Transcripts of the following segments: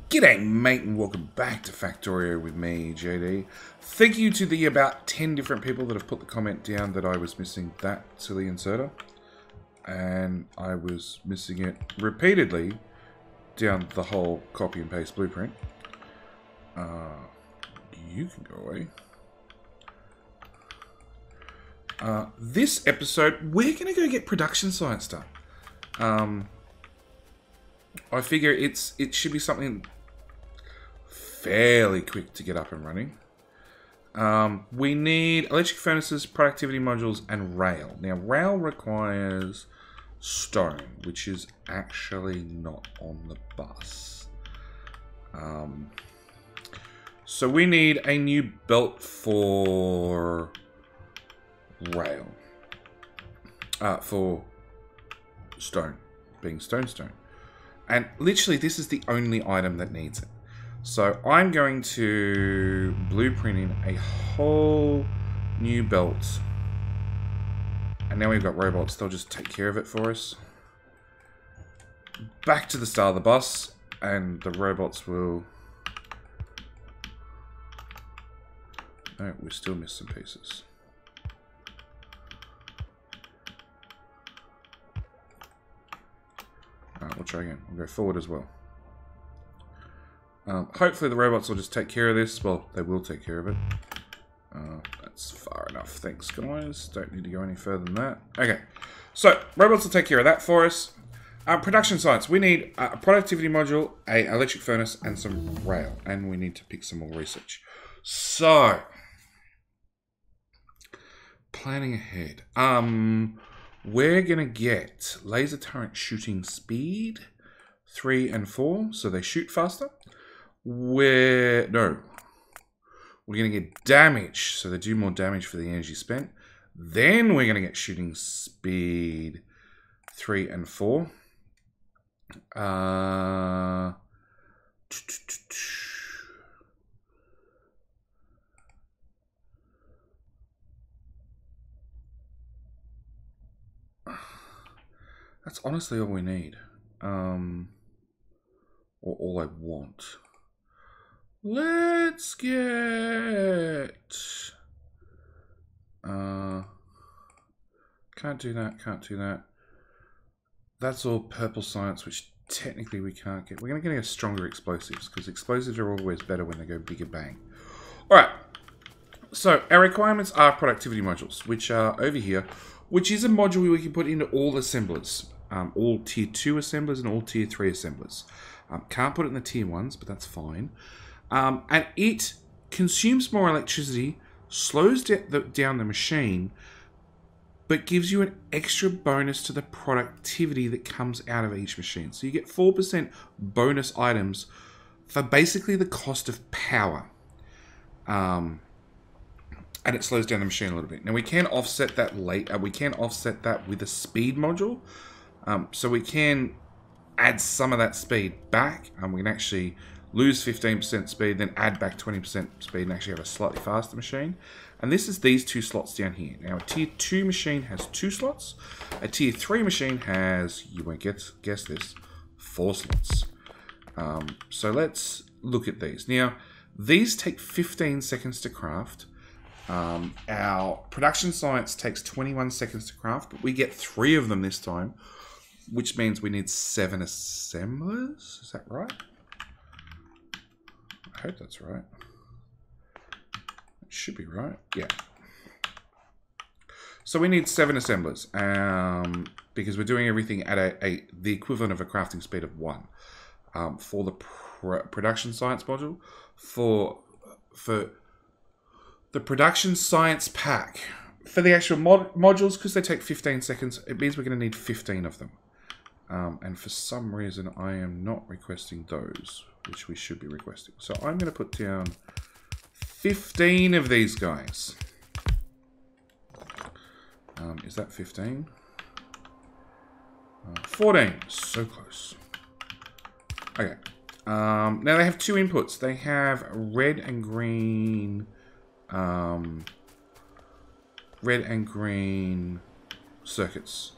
G'day mate and welcome back to Factorio with me, JD. Thank you to the about 10 different people that have put the comment down that I was missing that silly inserter. And I was missing it repeatedly down the whole copy and paste blueprint. You can go away. This episode, we're going to go get production science done. I figure it should be something fairly quick to get up and running. We need electric furnaces, productivity modules, and rail. Now, rail requires stone, which is actually not on the bus. So we need a new belt for rail. For stone, being stone. And literally, this is the only item that needs it. So I'm going to blueprint in a whole new belt. And now we've got robots. They'll just take care of it for us. Back to the start of the bus. And the robots will... No, we still miss some pieces. Alright, we'll try again. We'll go forward as well. Hopefully the robots will just take care of this. Well, they will take care of it. That's far enough. Thanks, guys. Don't need to go any further than that. Okay. So, robots will take care of that for us. Production science. We need a productivity module, an electric furnace, and some rail. And we need to pick some more research. So, planning ahead. We're going to get laser turret shooting speed 3 and 4, so they shoot faster. We're going to get damage, so they do more damage for the energy spent. Then we're going to get shooting speed 3 and 4. That's honestly all we need. Or all I want. Let's get... can't do that. That's all purple science, which technically we can't get. We're going to get stronger explosives, because explosives are always better when they go bigger bang. Alright, so our requirements are productivity modules, which are over here, which is a module we can put into all assemblers. All tier 2 assemblers and all tier 3 assemblers. Can't put it in the tier 1s, but that's fine. And it consumes more electricity, slows down the machine, but gives you an extra bonus to the productivity that comes out of each machine. So you get 4% bonus items for basically the cost of power. And it slows down the machine a little bit. Now we can offset that we can offset that with a speed module. So we can add some of that speed back, and we can actually lose 15% speed, then add back 20% speed, and actually have a slightly faster machine. And this is these 2 slots down here. Now a tier 2 machine has 2 slots. A tier 3 machine has, you won't guess this, 4 slots. So let's look at these. Now these take 15 seconds to craft. Our production science takes 21 seconds to craft, but we get 3 of them this time, which means we need 7 assemblers. Is that right? I hope that's right. It should be right. Yeah. So we need 7 assemblers, because we're doing everything at the equivalent of a crafting speed of 1 for the production science module. For the production science pack, for the actual modules, because they take 15 seconds, it means we're going to need 15 of them. And for some reason, I am not requesting those, which we should be requesting. So I'm going to put down 15 of these guys. Is that 15? 14. So close. Okay. Now they have 2 inputs. They have red and green... red and green circuits.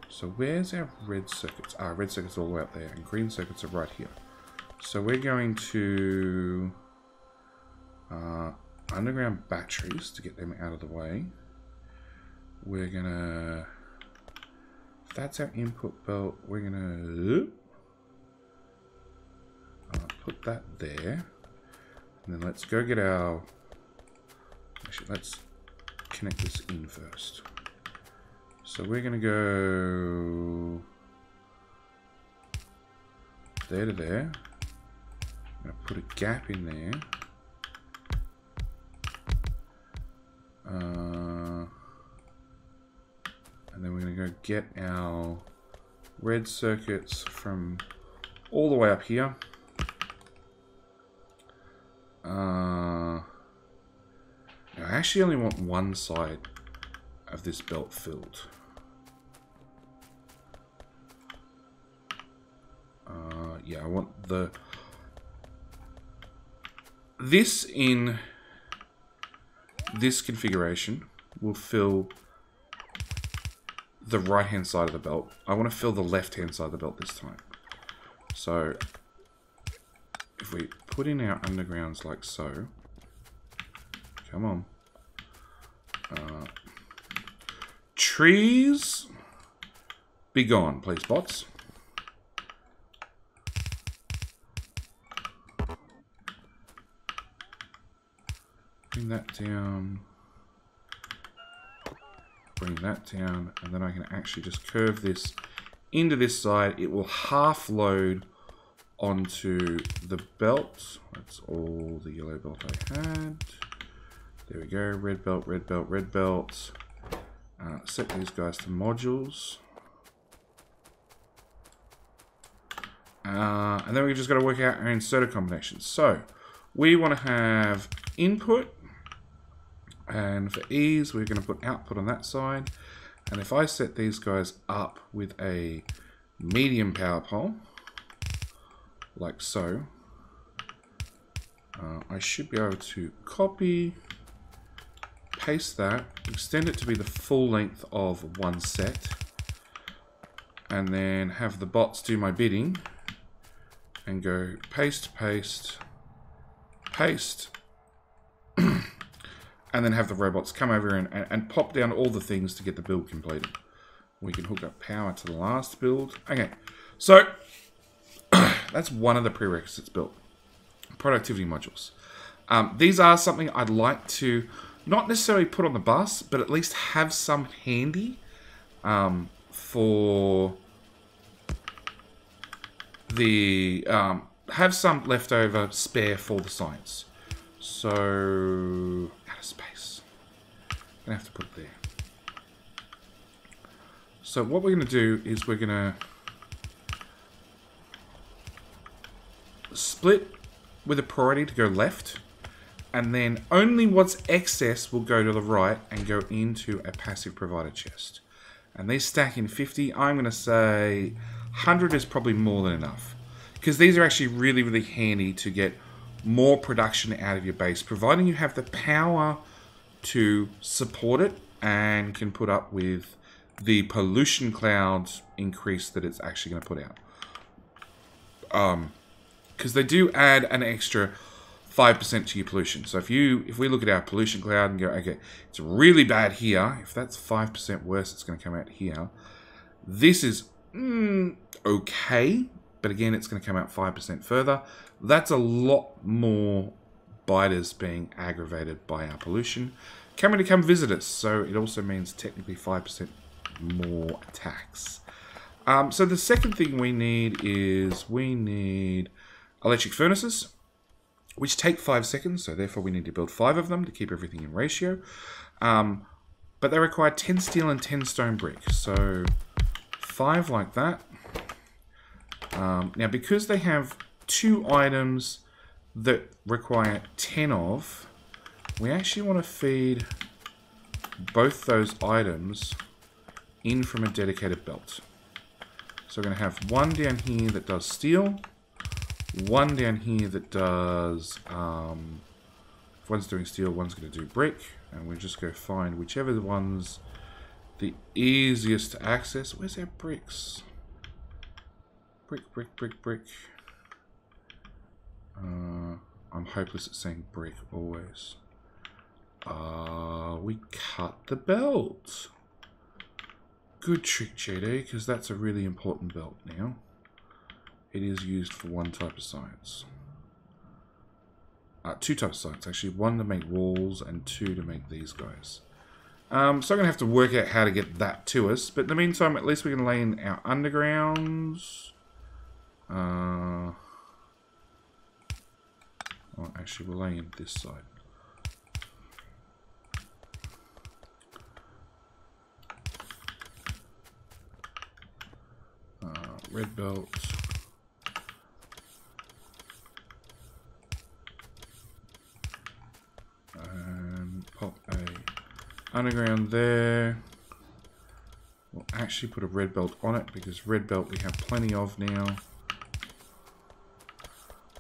So where's our red circuits? Red circuits all the way up there, and green circuits are right here. So we're going to underground batteries to get them out of the way. We're gonna, if that's our input belt, we're gonna put that there. And then let's go get our, actually let's connect this in first. So we're gonna go there to there. I'm gonna put a gap in there. And then we're going to go get our red circuits from all the way up here. Now I actually only want one side of this belt filled. Yeah, I want this in this configuration will fill the right hand side of the belt. I want to fill the left hand side of the belt this time. So if we put in our undergrounds like so, come on, trees be gone, please, bots. Bring that down. Bring that down, and then I can actually just curve this into this side. It will half load onto the belt. That's all the yellow belt I had. There we go. Red belt, red belt, red belt. Set these guys to modules. And then we just got to work out our inserter combinations. So we want to have input. And for ease, we're going to put output on that side. And if I set these guys up with a medium power pole, like so, I should be able to copy, paste that, extend it to be the full length of one set, and then have the bots do my bidding, and go paste, paste, paste, and then have the robots come over and pop down all the things to get the build completed. We can hook up power to the last build. Okay, so that's one of the prerequisites built. Productivity modules. These are something I'd like to not necessarily put on the bus, but at least have some handy for the... have some leftover spare for the science. So... space. I'm gonna have to put it there. So what we're gonna do is we're gonna split with a priority to go left, and then only what's excess will go to the right and go into a passive provider chest. And these stack in 50. I'm gonna say 100 is probably more than enough, because these are actually really, really handy to get more production out of your base, providing you have the power to support it and can put up with the pollution clouds increase that it's actually going to put out. Because they do add an extra 5% to your pollution. So if we look at our pollution cloud and go, okay, it's really bad here. If that's 5% worse, it's going to come out here. This is okay, but again, it's going to come out 5% further. That's a lot more biters being aggravated by our pollution. Coming to come visit us, so it also means technically 5% more attacks. So the second thing we need is we need electric furnaces, which take 5 seconds, so therefore we need to build 5 of them to keep everything in ratio. But they require 10 steel and 10 stone brick, so 5 like that. Now, because they have 2 items that require 10 of, we actually want to feed both those items in from a dedicated belt. So we're going to have one down here that does steel, one down here that does, if one's doing steel, one's going to do brick, and we'll just go find whichever one's the easiest to access. Where's our bricks? Brick, brick, brick, brick. I'm hopeless at saying brick always. We cut the belt. Good trick, GD, because that's a really important belt now. It is used for one type of science. Two types of science, actually. One to make walls and two to make these guys. So I'm going to have to work out how to get that to us. But in the meantime, at least we can lay in our undergrounds. Well, actually, we'll lay in this side. Red belt. And pop a underground there. We'll actually put a red belt on it because red belt we have plenty of now.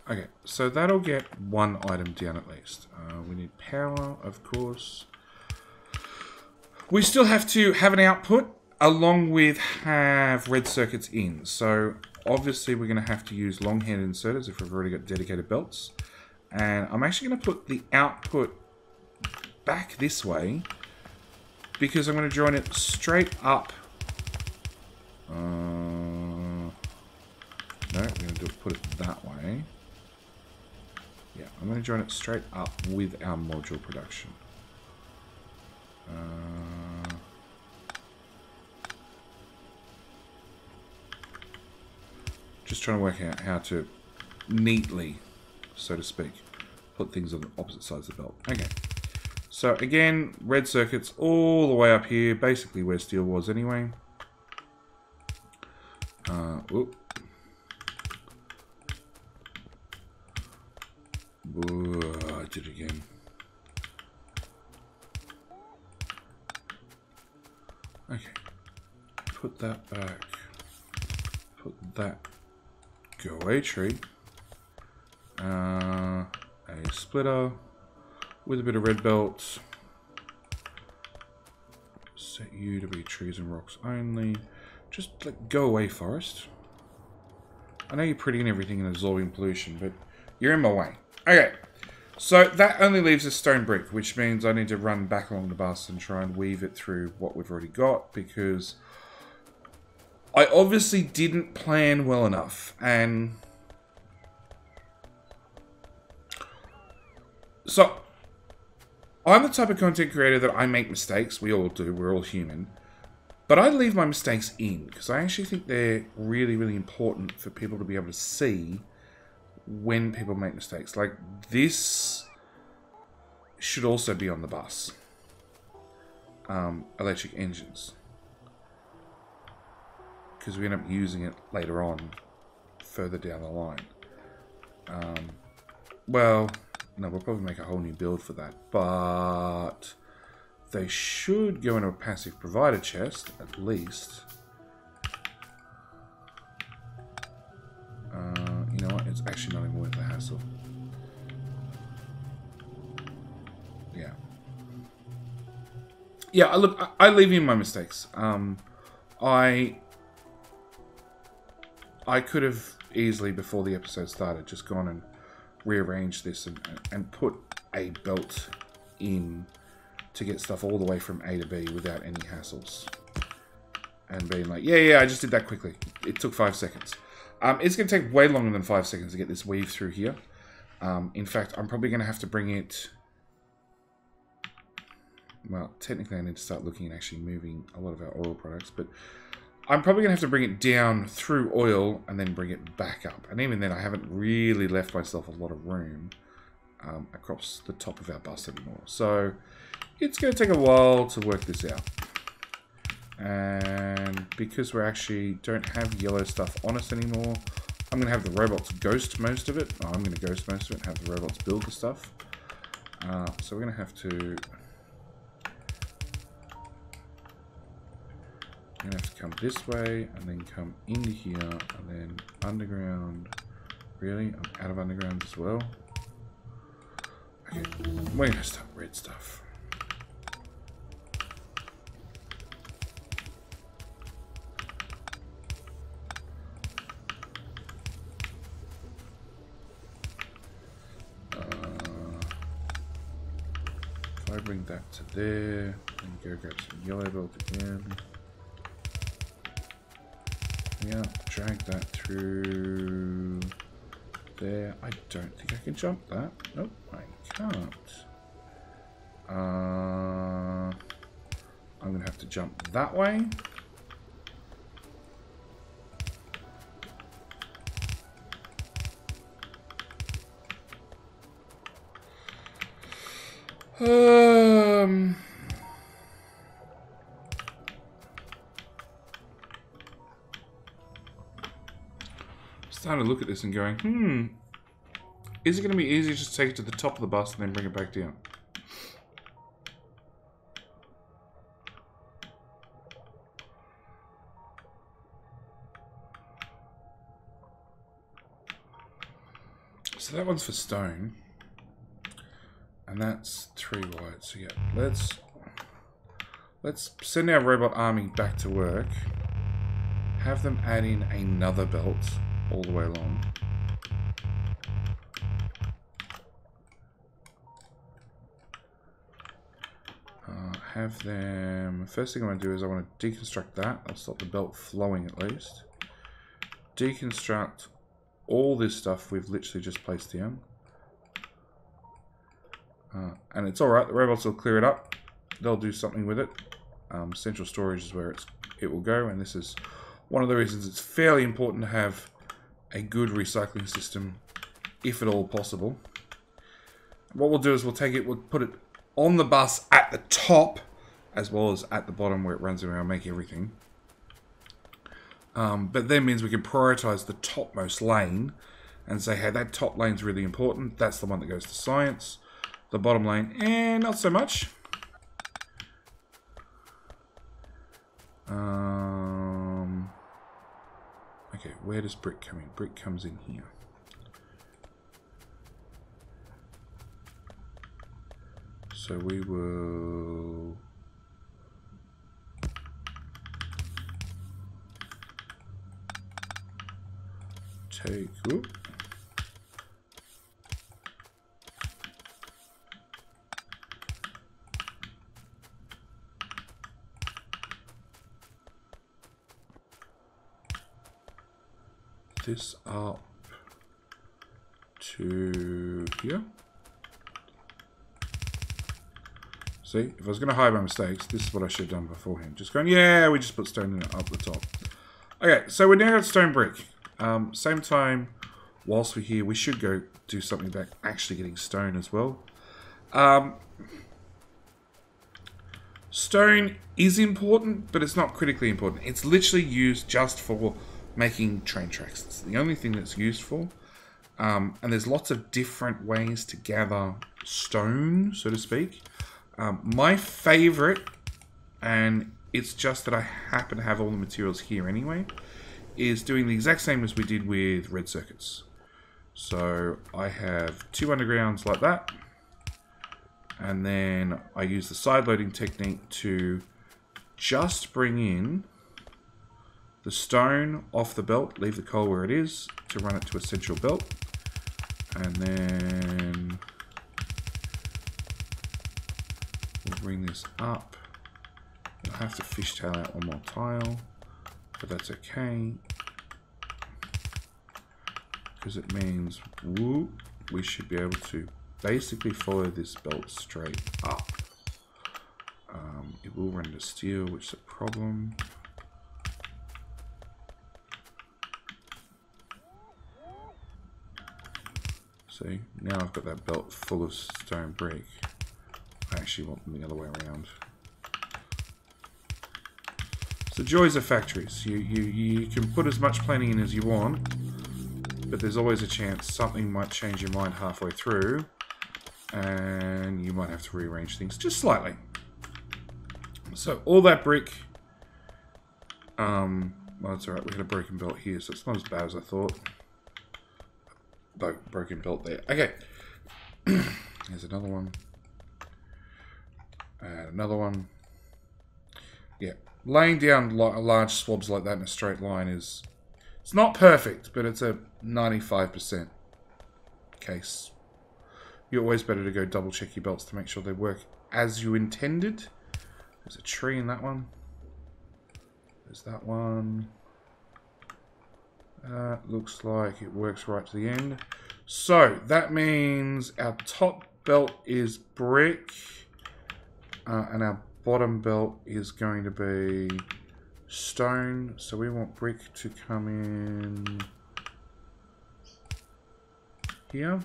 Okay, so that'll get one item down at least. We need power, of course. We still have to have an output along with have red circuits in. So obviously we're going to have to use long-handed inserters if we've already got dedicated belts. And I'm actually going to put the output back this way because I'm going to join it straight up. No, we're going to put it that way. Yeah, I'm going to join it straight up with our module production. Just trying to work out how to neatly, so to speak, put things on the opposite sides of the belt. Okay. So again, red circuits all the way up here, basically where steel was anyway. Oop. Whoa, I did it again. Okay. Put that back. Put that. Go away tree. A splitter with a bit of red belt. Set you to be trees and rocks only. Just like go away, forest. I know you're pretty and everything and absorbing pollution, but you're in my way. Okay, so that only leaves a stone brick, which means I need to run back along the bus and try and weave it through what we've already got, because I obviously didn't plan well enough. And so I'm the type of content creator that I make mistakes. We all do. We're all human. But I leave my mistakes in because I actually think they're really, really important for people to be able to see when people make mistakes. Like this should also be on the bus. Electric engines. Because we end up using it later on, further down the line. Well, no, we'll probably make a whole new build for that. But they should go into a passive provider chest, at least. You know what? It's actually not even worth the hassle. Yeah. Yeah, look, I leave in my mistakes. I could have easily, before the episode started, just gone and rearranged this and put a belt in to get stuff all the way from A to B without any hassles. And being like, yeah, I just did that quickly. It took 5 seconds. It's going to take way longer than 5 seconds to get this weave through here. In fact, I'm probably going to have to bring it... Well, technically I need to start looking at actually moving a lot of our oil products, but I'm probably going to have to bring it down through oil and then bring it back up. And even then, I haven't really left myself a lot of room across the top of our bus anymore. So it's going to take a while to work this out. And because we actually don't have yellow stuff on us anymore, I'm going to have the robots ghost most of it. Oh, I'm going to ghost most of it and have the robots build the stuff. So we're going to have to... I'm going to have to come this way, and then come into here, and then underground. Really? I'm out of underground as well. Okay, we're going to start red stuff. bring that to there. Then go grab some yellow belt again. Yeah, drag that through there. I don't think I can jump that. Nope, I can't. I'm going to have to jump that way. Starting to look at this and going, is it going to be easier just to take it to the top of the bus and then bring it back down? So that one's for stone. And that's 3 wide. So yeah, let's send our robot army back to work. Have them add in another belt all the way along. Have them... First thing I want to do is I want to deconstruct that. I'll stop the belt flowing at least. Deconstruct all this stuff we've literally just placed down. And it's alright, the robots will clear it up. They'll do something with it. Central storage is where it will go, and this is one of the reasons it's fairly important to have a good recycling system, if at all possible. What we'll do is we'll put it on the bus at the top, as well as at the bottom where it runs around, make everything. But then means we can prioritize the topmost lane and say, hey, that top lane's really important. That's the one that goes to science. The bottom lane, not so much. Okay, where does brick come in? Brick comes in here. So we will take... Whoop. This up to here. See, if I was going to hide my mistakes, this is what I should have done beforehand. Just going, yeah, we just put stone in it up the top. Okay, so we're now at stone brick. Same time, whilst we're here, we should go do something about actually getting stone as well. Stone is important, but it's not critically important. It's literally used just for making train tracks. It's the only thing that's used for. And there's lots of different ways to gather stone, so to speak. My favorite, and it's just that I happen to have all the materials here anyway, is doing the exact same as we did with red circuits. So I have 2 undergrounds like that, and then I use the side loading technique to just bring in the stone off the belt, leave the coal where it is, to run it to a central belt. And then we'll bring this up. I'll have to fishtail out one more tile, but that's okay. Because it means, whoop, we should be able to basically follow this belt straight up. It will run to steel, which is a problem. See, now I've got that belt full of stone brick. I actually want them the other way around. It's the joys of factories. You can put as much planning in as you want, but there's always a chance something might change your mind halfway through, and you might have to rearrange things just slightly. So all that brick, well, it's alright, we had a broken belt here, so it's not as bad as I thought. Broken belt there. Okay. Here's another one. And another one. Yeah. Laying down large swabs like that in a straight line is... It's not perfect, but it's a 95% case. You're always better to go double check your belts to make sure they work as you intended. There's a tree in that one. There's that one. Looks like it works right to the end. So that means our top belt is brick. And our bottom belt is going to be stone. So we want brick to come in here.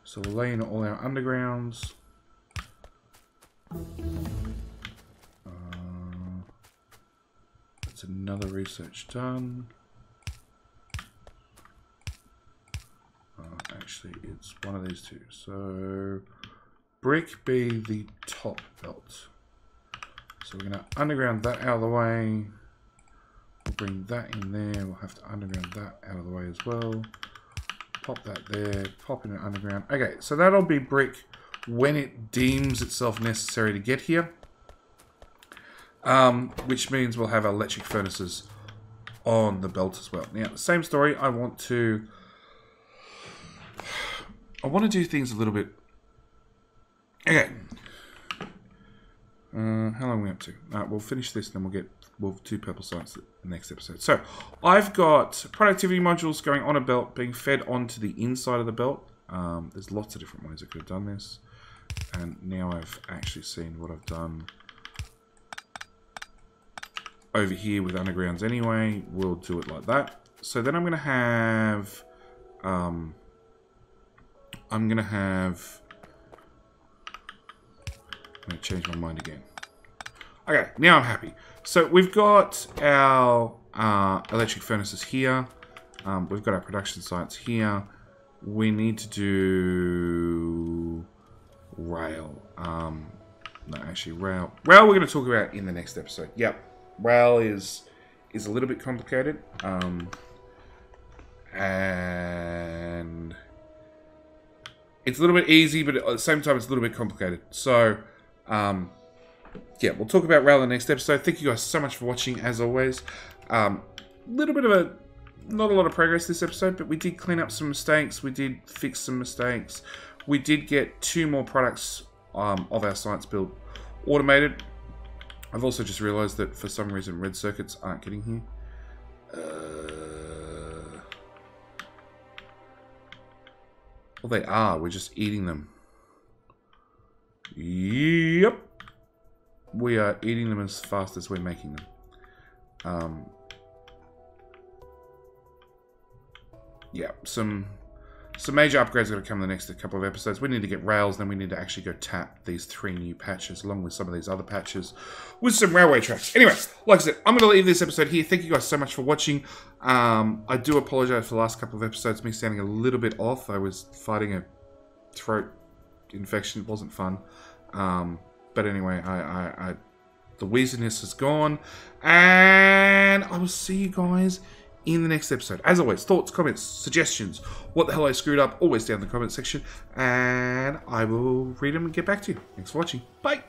So we'll lay in all our undergrounds. That's another research done. Actually, it's one of these two. So brick be the top belt. So we're going to underground that out of the way. We'll bring that in there. We'll have to underground that out of the way as well. Pop that there. Pop in an underground. Okay, so that'll be brick when it deems itself necessary to get here. Which means we'll have our electric furnaces on the belt as well. Now, same story. I want to do things a little bit. Okay. How long are we up to? We'll finish this, and then we'll have 2 purple sites the next episode. So, I've got productivity modules going on a belt, being fed onto the inside of the belt. There's lots of different ways I could have done this. And now I've actually seen what I've done over here with undergrounds anyway. We'll do it like that. So then I'm going to have... I'm going to change my mind again. Okay, now I'm happy. So we've got our electric furnaces here. We've got our production sites here. We need to do rail. No, actually, rail. Rail we're going to talk about in the next episode. Yep, rail is a little bit complicated. And it's a little bit easy, but at the same time, it's a little bit complicated. So, yeah, we'll talk about rail in the next episode. Thank you guys so much for watching, as always. Little bit of not a lot of progress this episode, but we did clean up some mistakes. We did fix some mistakes. We did get 2 more products of our science build automated. I've also just realized that for some reason red circuits aren't getting here. Well, they are. We're just eating them. Yep. We are eating them as fast as we're making them. Yeah, some major upgrades are going to come in the next couple of episodes. We need to get rails, then we need to actually go tap these 3 new patches, along with some of these other patches, with some railway tracks. Anyway, like I said, I'm going to leave this episode here. Thank you guys so much for watching. I do apologize for the last couple of episodes, me sounding a little bit off. I was fighting a throat infection. It wasn't fun. But anyway, the wheeziness is gone. And I will see you guys in the next episode. As always, thoughts, comments, suggestions, what the hell I screwed up, always down in the comment section. And I will read them and get back to you. Thanks for watching. Bye.